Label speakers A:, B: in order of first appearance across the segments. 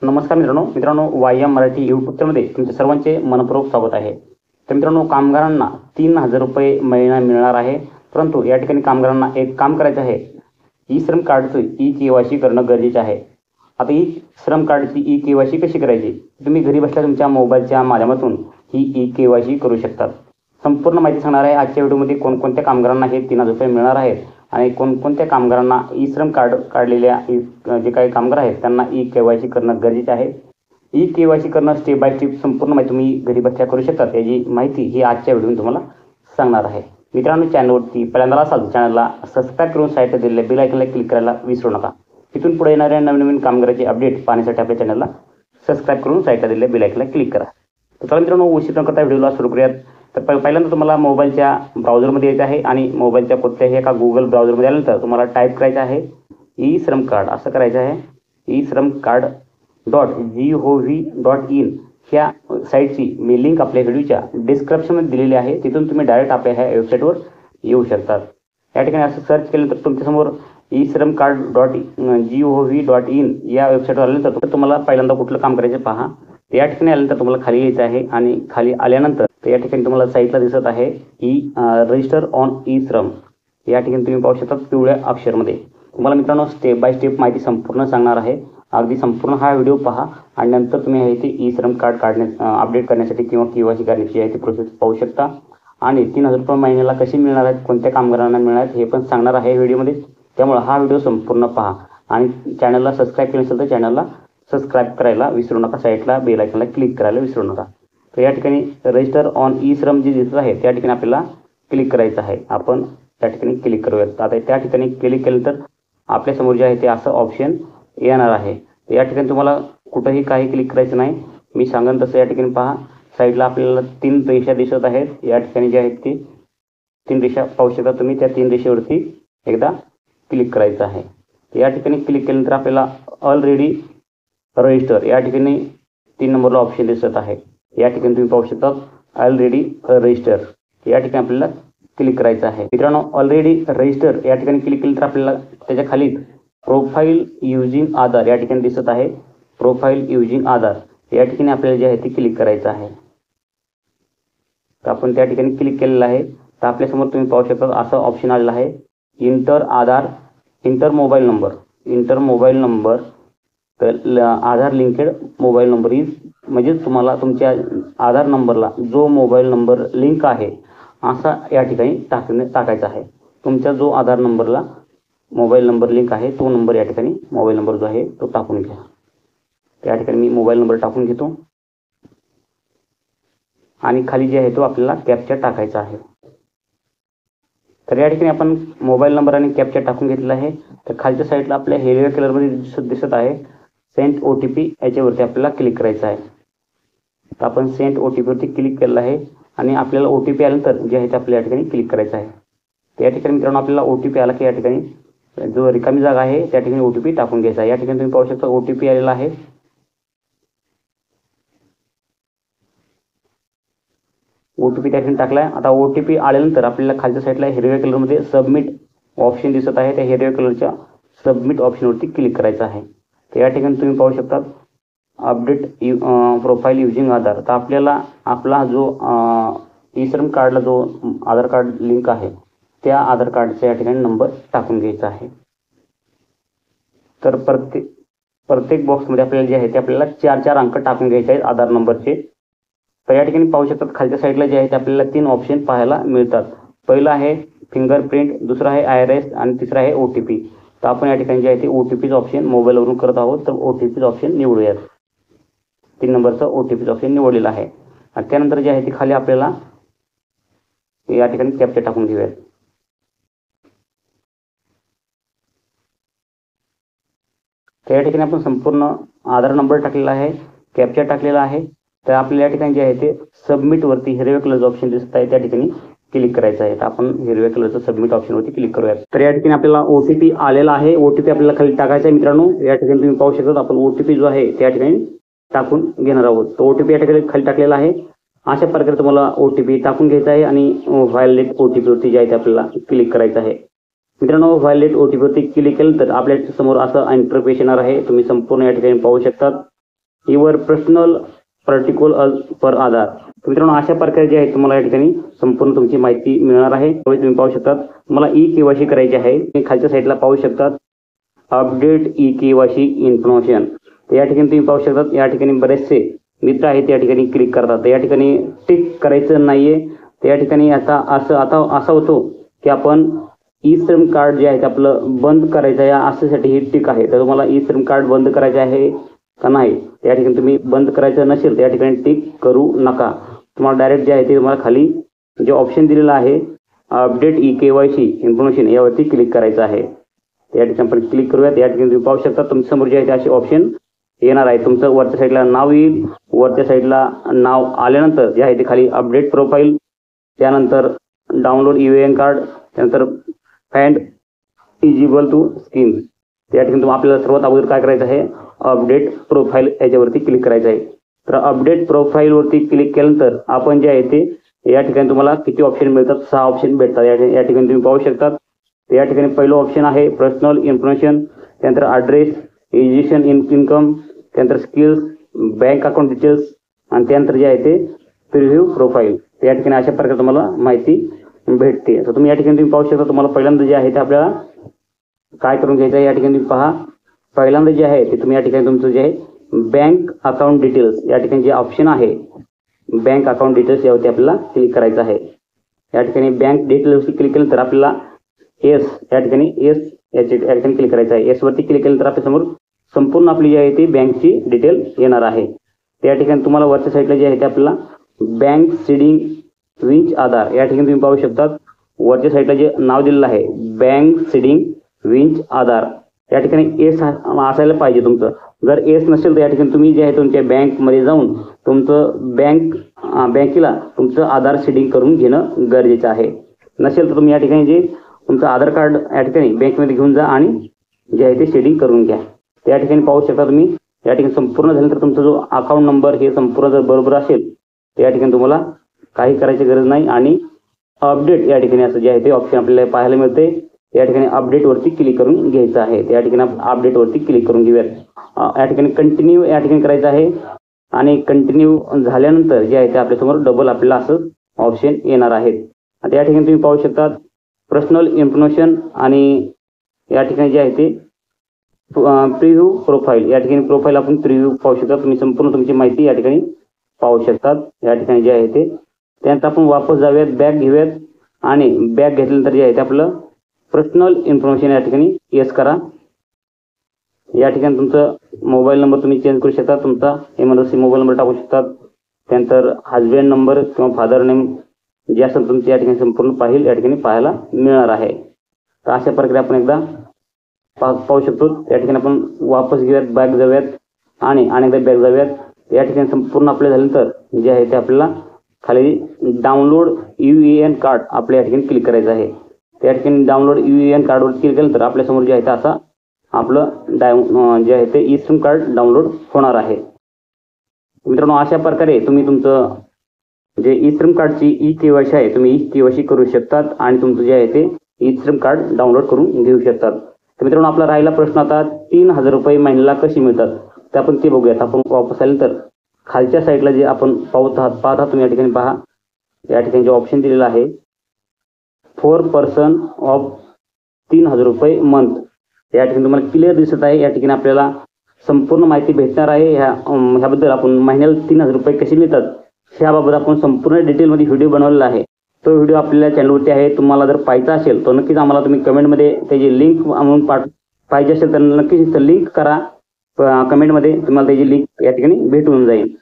A: नमस्कार मित्रांनो वायम मराठी यूट्यूब चॅनलमध्ये तुमचे सर्वांचे मनपूर्वक स्वागत आहे। तर मित्रांनो, कामगारांना 3000 रुपये महिना मिळणार आहे, परंतु या ठिकाणी कामगारांना एक काम करायचं आहे। ई श्रम कार्डचं ई-केवायसी करणं गरजेचे आहे। आता ई श्रम कार्डची ई-केवायसी कशी करायची? तुम्ही घरी बसल्या तुमच्या मोबाईलच्या माध्यमातून ही ई-केवायसी करू शकता। संपूर्ण माहिती सांगणार आहे आजच्या व्हिडिओमध्ये। कोणकोणत्या कामगारांना हे 3000 रुपये मिळणार आहेत आणि कोणकोणत्या कामगारांना ई श्रम कार्ड काढलेल्या जे काही कामगार आहेत त्यांना ई-केवायसी करणं गरजेचे आहे। ई-केवायसी करणं स्टेप बाय स्टेप संपूर्ण माहिती तुम्ही घरी बसल्या करू शकता। त्याची माहिती ही आजच्या व्हिडिओमध्ये तुम्हाला सांगणार आहे। मित्रांनो, चॅनलवरती पहिल्यांदा असाल चॅनलला सबस्क्राईब करून साईडला दिलेल्या बेल आयकॉनला क्लिक करायला विसरू नका। तिथून पुढे येणाऱ्या नवीन कामगाराचे अपडेट पाहण्यासाठी आपल्या चॅनलला सबस्क्राईब करून साईडला दिलेल्या बेल आयकॉनला क्लिक करा। तर चला मित्रांनो, उशीर न करता व्हिडिओला सुरू करूयात। तर पहिल्यांदा तुम्हाला मोबाईलच्या ब्राउझरमध्ये यायचं आहे आणि मोबाईलच्या कोणत्याही एका गुगल ब्राउझरमध्ये आल्यानंतर तुम्हाला टाईप करायचं आहे ई श्रम कार्ड। असं करायचं आहे ई श्रम कार्ड .gov.in ह्या साईटची मी लिंक आपल्या व्हिडिओच्या डिस्क्रिप्शनमध्ये दिलेली आहे। तिथून तुम्ही डायरेक्ट आपल्या ह्या वेबसाईटवर येऊ शकतात। या ठिकाणी असं सर्च केल्यानंतर तुमच्यासमोर ई श्रम कार्ड .gov.in या वेबसाईटवर आल्यानंतर तुम्हाला पहिल्यांदा कुठलं काम करायचं पहा। या ठिकाणी आल्यानंतर तुम्हाला खाली यायचं आहे आणि खाली आल्यानंतर या ठिकाणी तुम्हाला साईटला दिसत आहे रजिस्टर ऑन ई श्रम। या ठिकाणी तुम्ही पाहू शकता पिवळ्या अक्षरमध्ये। तुम्हाला मित्रांनो स्टेप बाय स्टेप माहिती संपूर्ण सांगणार आहे। अगदी संपूर्ण हा व्हिडिओ पहा आणि नंतर तुम्ही आहे ते ई श्रम कार्ड अपडेट करण्यासाठी किंवा केवायसी करण्याची आहे ती प्रोसेस पाहू शकता। आणि 3000 रुपये महिन्याला कशी मिळणार आहेत, कोणत्या कामगारांना मिळणार आहेत हे पण सांगणार आहे व्हिडिओमध्ये। त्यामुळे हा व्हिडिओ संपूर्ण पहा आणि चॅनलला सबस्क्राईब केलं असेल तर चॅनलला सबस्क्राईब करायला विसरू नका। साईडला बेल आयकॉनला क्लिक करायला विसरू नका। तर या ठिकाणी रजिस्टर ऑन ई श्रम जे दिसत आहे त्या ठिकाणी आपल्याला क्लिक करायचं आहे। आपण त्या ठिकाणी क्लिक करूयात। आता त्या ठिकाणी क्लिक केल्यानंतर आपल्यासमोर जे आहे ते असं ऑप्शन येणार आहे। तर या ठिकाणी तुम्हाला कुठंही काही क्लिक करायचं नाही, मी सांगेन तसं। या ठिकाणी पहा साईडला आपल्याला 3 रेषा दिसत आहेत। या ठिकाणी जे आहेत ते 3 रेषा पाहू शकता तुम्ही। त्या 3 रेषेवरती एकदा क्लिक करायचं आहे। या ठिकाणी क्लिक केल्यानंतर आपल्याला ऑलरेडी रजिस्टर या ठिकाणी 3 नंबरला ऑप्शन दिसत आहे। या ठिकाणी तुम्ही पाहू शकता ऑलरेडी रजिस्टर या ठिकाणी आपल्याला क्लिक करायचं आहे। मित्रांनो, ऑलरेडी रजिस्टर या ठिकाणी क्लिक केलं तर आपल्याला त्याच्या खाली प्रोफाईल युजिंग आधार या ठिकाणी दिसत आहे। प्रोफाईल युजिंग आधार या ठिकाणी आपल्याला जे आहे ते क्लिक करायचं आहे। तर आपण त्या ठिकाणी क्लिक केलेलं आहे। तर आपल्यासमोर तुम्ही पाहू शकता असं ऑप्शन आलेलं आहे इंटर आधार इंटर मोबाईल नंबर। तर आधार लिंकेड मोबाईल नंबर इज म्हणजे तुम्हाला तुमच्या आधार नंबरला जो मोबाईल नंबर लिंक आहे असा या ठिकाणी टाकायचा आहे। तुमच्या जो आधार नंबरला मोबाईल नंबर लिंक आहे तो नंबर या ठिकाणी मोबाईल नंबर जो आहे तो टाकून घ्या। त्या ठिकाणी मी मोबाईल नंबर टाकून घेतो आणि खाली जे आहे तो आपल्याला कॅप्चा टाकायचा आहे। तर या ठिकाणी आपण मोबाईल नंबर आणि कॅप्चा टाकून घेतलेला आहे। तर खालच्या साईडला आपल्या हिरव्या कलरमध्ये दिसत आहे सेंड OTP, याच्यावरती आपल्याला क्लिक करायचं आहे। तर आपण सेंड OTPवरती क्लिक केलेलं आहे आणि आपल्याला OTP आल्यानंतर जे आहे ते आपल्या या ठिकाणी क्लिक करायचं आहे। तर या ठिकाणी मित्रांनो आपल्याला OTP आला की या ठिकाणी जो रिकामी जागा आहे त्या ठिकाणी OTP टाकून घ्यायचा आहे। या ठिकाणी तुम्ही पाहू शकता OTP आलेला आहे। OTP त्या ठिकाणी टाकला आहे। आता OTP आल्यानंतर आपल्याला खालच्या साईडला हिरव्या कलरमध्ये सबमिट ऑप्शन दिसत आहे। त्या हिरव्या कलरच्या सबमिट ऑप्शनवरती क्लिक करायचं आहे। तर या ठिकाणी तुम्ही पाहू शकता अपडेट प्रोफाईल युजिंग आधार। तर आपल्याला आपला जो ई श्रम कार्डला जो आधार कार्ड लिंक आहे त्या आधार कार्डचा या ठिकाणी नंबर टाकून घ्यायचा आहे। तर प्रत्येक बॉक्समध्ये आपल्याला जे आहे ते आपल्याला 4 अंक टाकून घ्यायचे आहेत आधार नंबरचे। तर या ठिकाणी पाहू शकतात खालच्या साईडला जे आहे ते आपल्याला 3 ऑप्शन पाहायला मिळतात। पहिला आहे फिंगरप्रिंट, दुसरा आहे IRS आणि तिसरा आहे OTP। तर आपण या ठिकाणी जे आहे ते OTPचं ऑप्शन मोबाईलवरून करत आहोत तर OTPचं ऑप्शन निवडूयात। 3 नंबरचा OTPचं ऑप्शन निवडलेला आहे आणि त्यानंतर जे आहे ते खाली आपल्याला या ठिकाणी कॅप्चा टाकून घेऊयात। तर या ठिकाणी आपण संपूर्ण आधार नंबर टाकलेला आहे, कॅप्चा टाकलेला आहे। तर आपल्याला या ठिकाणी जे आहे ते सबमिटवरती हिरव्या कलरचं ऑप्शन दिसत आहे त्या ठिकाणी क्लिक करायचं आहे। तर आपण हिरव्या कलरचं सबमिट ऑप्शनवरती क्लिक करूयात। तर या ठिकाणी आपल्याला OTP आलेला आहे। OTP आपल्याला खाली टाकायचा आहे मित्रांनो। या ठिकाणी तुम्ही पाहू शकता आपण OTP जो आहे त्या ठिकाणी टाकून घेणार आहोत। तर OTP या ठिकाणी खाली टाकलेला आहे। अशा प्रकारे तुम्हाला OTP टाकून घ्यायचा आहे आणि व्हॅलिडेट OTPवरती जे आहे ते आपल्याला क्लिक करायचं आहे। मित्रांनो, व्हॅलिडेट OTPवरती क्लिक केल्यानंतर आपल्या समोर असं इंटरफेस येणार आहे। तुम्ही संपूर्ण या ठिकाणी पाहू शकता। युअर पर्सनल पर्टिक्युलर पर आधार. मित्रांनो अशा प्रकारे जे आहे तुम्हाला या ठिकाणी संपूर्ण तुमची माहिती मिळणार आहे. तुम्ही पाहू शकता मला ई-केवायसी करायची आहे. तुम्ही खालच्या साईडला पाहू शकतात अपडेट ई-केवायसी इन्फॉर्मेशन. या ठिकाणी तुम्ही पाहू शकता या ठिकाणी बरेचसे मित्र आहेत या ठिकाणी क्लिक करतात. या ठिकाणी टिक करायचं नाहीये. या ठिकाणी आता असं होतो की आपण ई श्रम कार्ड जे आहे ते आपलं बंद करायचं आहे अशासाठी ही टिक आहे. तर तुम्हाला ई श्रम कार्ड बंद करायचे आहे का नाही या ठिकाणी तुम्ही बंद करायचं नसेल तर या ठिकाणी टिक करू नका. तुम्हाला डायरेक्ट जे आहे ते तुम्हाला खाली जे ऑप्शन दिलेलं आहे अपडेट ई-केवायसी इन्फॉर्मेशन यावरती क्लिक करायचं आहे. या ठिकाणी आपण क्लिक करूयात. या ठिकाणी तुम्ही पाहू शकता तुमच्या समोर जे आहे ते असे ऑप्शन येणार आहे. तुमचं वरच्या साईडला नाव येईल. वरच्या साईडला नाव आल्यानंतर जे आहे ते खाली अपडेट प्रोफाईल, त्यानंतर डाउनलोड ई-एन कार्ड, त्यानंतर फाइंड इलिजिबल टू स्कीम्स. या ठिकाणी तुम्हाला आपल्याला सर्वात अगोदर काय करायचं आहे अपडेट प्रोफाईल याच्यावरती क्लिक करायचं आहे. तर अपडेट प्रोफाईलवरती क्लिक केल्यानंतर आपण जे आहे ते या ठिकाणी तुम्हाला किती ऑप्शन मिळतात 6 ऑप्शन भेटतात. या ठिकाणी तुम्ही पाहू शकतात. या ठिकाणी पहिलं ऑप्शन आहे पर्सनल इन्फॉर्मेशन, त्यानंतर ॲड्रेस, एज्युकेशन इन्कम, त्यानंतर स्किल्स, बँक अकाउंट डिटेल्स आणि त्यानंतर जे आहे ते प्रिव्ह्यू प्रोफाईल. या ठिकाणी अशा प्रकारे तुम्हाला माहिती भेटते. तर तुम्ही या ठिकाणी तुम्ही पाहू शकता तुम्हाला पहिल्यांदा जे आहे ते आपल्याला काय करून घ्यायचं आहे. या ठिकाणी तुम्ही पहा पहिल्यांदा जे आहे ते तुम्ही या ठिकाणी तुमचं जे आहे बँक अकाउंट डिटेल्स या ठिकाणी जे ऑप्शन आहे बँक अकाउंट डिटेल्स यावरती आपल्याला क्लिक करायचं आहे. या ठिकाणी बँक डिटेल्सवरती क्लिक केलं तर आपल्याला एस या ठिकाणी या ठिकाणी क्लिक करायचं आहे. एस वरती क्लिक केलं तर आपल्यासमोर संपूर्ण आपली जी आहे ती बँकची डिटेल येणार आहे. त्या ठिकाणी तुम्हाला वरच्या साईडला जे आहे ते आपल्याला बँक सीडिंग विंच आधार या ठिकाणी तुम्ही पाहू शकतात वरच्या साईडला जे नाव दिलेलं आहे बँक सीडिंग विंच आधार. या ठिकाणी एस असायला पाहिजे तुमचं. जर एस नसेल तर या ठिकाणी तुम्ही जे आहे तुमच्या बँकमध्ये जाऊन तुमचं बँकेला तुमचं आधार सीडिंग करून घेणं गरजेचं आहे. नसेल तर तुम्ही या ठिकाणी जे तुमचं आधार कार्ड या ठिकाणी बँकमध्ये घेऊन जा आणि जे आहे ते सीडिंग करून घ्या. त्या ठिकाणी पाहू शकता तुम्ही या ठिकाणी संपूर्ण झाल्यानंतर तुमचा जो अकाउंट नंबर हे संपूर्ण जर बरोबर असेल तर या ठिकाणी तुम्हाला काही करायची गरज नाही आणि अपडेट या ठिकाणी असं जे आहे ते ऑप्शन आपल्याला पाहायला मिळते. या ठिकाणी अपडेटवरती क्लिक करून घ्यायचं आहे. या ठिकाणी अपडेटवरती क्लिक करून घेऊयात. या ठिकाणी कंटिन्यू या ठिकाणी करायचं आहे आणि कंटिन्यू झाल्यानंतर जे आहे ते आपल्यासमोर डबल आपल्याला असं ऑप्शन येणार आहेत. आता या ठिकाणी तुम्ही पाहू शकता पर्सनल इन्फॉर्मेशन आणि या ठिकाणी जे आहे ते प्रिव्ह्यू प्रोफाईल. या ठिकाणी प्रोफाईल आपण प्रिव्ह्यू पाहू शकता. तुम्ही संपूर्ण तुमची माहिती या ठिकाणी पाहू शकतात. या ठिकाणी जे आहे ते त्यानंतर आपण वापस जाऊयात बॅक घेऊयात आणि बॅक घेतल्यानंतर जे आहे ते आपलं पर्सनल इन्फॉर्मेशन या ठिकाणी येस करा. या ठिकाणी तुमचं मोबाईल नंबर तुम्ही चेंज करू शकता. तुमचा इमर्जन्सी मोबाईल नंबर टाकू शकतात. त्यानंतर हजबंड नंबर किंवा फादर नेम जे असेल तुमची या ठिकाणी संपूर्ण पाहिल या ठिकाणी पाहायला मिळणार आहे. तर अशा प्रकारे आपण एकदा पाहू शकतो. या ठिकाणी आपण वापस घेऊयात बॅक जाऊयात आणि अनेकदा बॅक जाऊयात. या ठिकाणी संपूर्ण आपले झाल्यानंतर जे आहे ते आपल्याला खाली डाउनलोड ई-एन कार्ड आपल्या या ठिकाणी क्लिक करायचं आहे. त्या ठिकाणी डाउनलोड ई-एन कार्डवर क्लिक केल्यानंतर आपल्यासमोर जे आहे ते असा आपलं जे आहे ते ई श्रम कार्ड डाउनलोड होणार आहे. मित्रांनो अशा प्रकारे तुम्ही तुमचं जे ई श्रम कार्डची ई-केवायसी आहे तुम्ही ई-केवायसी करू शकतात आणि तुमचं जे आहे ते ई श्रम कार्ड डाउनलोड करून घेऊ शकतात. तर मित्रांनो आपला राहिला प्रश्न आता 3000 रुपये महिन्याला कशी मिळतात ते आपण ते बघूयात. आपण वापस आल्यानंतर खालच्या साईडला जे आपण पाहता तुम्ही या ठिकाणी पहा या ठिकाणी जे ऑप्शन दिलेलं आहे 4 पर्सन ऑफ 3000 रुपये मंथ या ठिकाणी तुम्हाला क्लिअर दिसत आहे. या ठिकाणी आपल्याला संपूर्ण माहिती भेटणार आहे. ह्याबद्दल आपण महिन्याला 3000 रुपये कसे मिळतात ह्याबाबत आपण संपूर्ण डिटेलमध्ये व्हिडिओ बनवलेला आहे. तो व्हिडिओ आपल्या चॅनलवरती आहे. तुम्हाला जर पाहायचा असेल तर नक्कीच आम्हाला तुम्ही कमेंटमध्ये त्याची लिंक म्हणून पाहिजे असेल तर नक्कीच लिंक करा. कमेंटमध्ये तुम्हाला त्याची लिंक या ठिकाणी भेटून जाईल.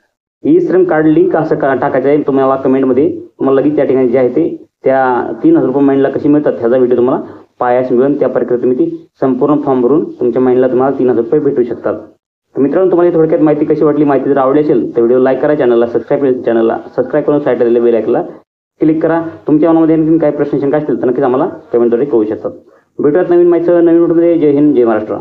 A: ई श्रम कार्ड लिंक असं टाकायचं आहे तुम्हाला कमेंटमध्ये. तुम्हाला लगेच त्या ठिकाणी जे आहे ते त्या 3000 रुपये महिन्याला कशी मिळतात ह्याचा व्हिडिओ तुम्हाला पाहायला मिळेल. त्या प्रकारे तुम्ही ती संपूर्ण फॉर्म भरून तुमच्या महिन्याला तुम्हाला 3000 रुपये भेटू शकतात. तर मित्रांनो तुम्हाला थोडक्यात माहिती कशी वाटली. माहिती जर आवडली असेल तर व्हिडिओ लाईक करा. सबस्क्राईब करून साईडला दिलेल्या बेल आयकॉनला क्लिक करा. तुमच्या मनामध्ये आणखी काही प्रश्न शंका असतील तर नक्कीच आम्हाला कमेंटद्वारे कळू शकतात. भेटूयात नवीन माहिती नवीन व्हिडिओमध्ये. जय हिंद जय महाराष्ट्र.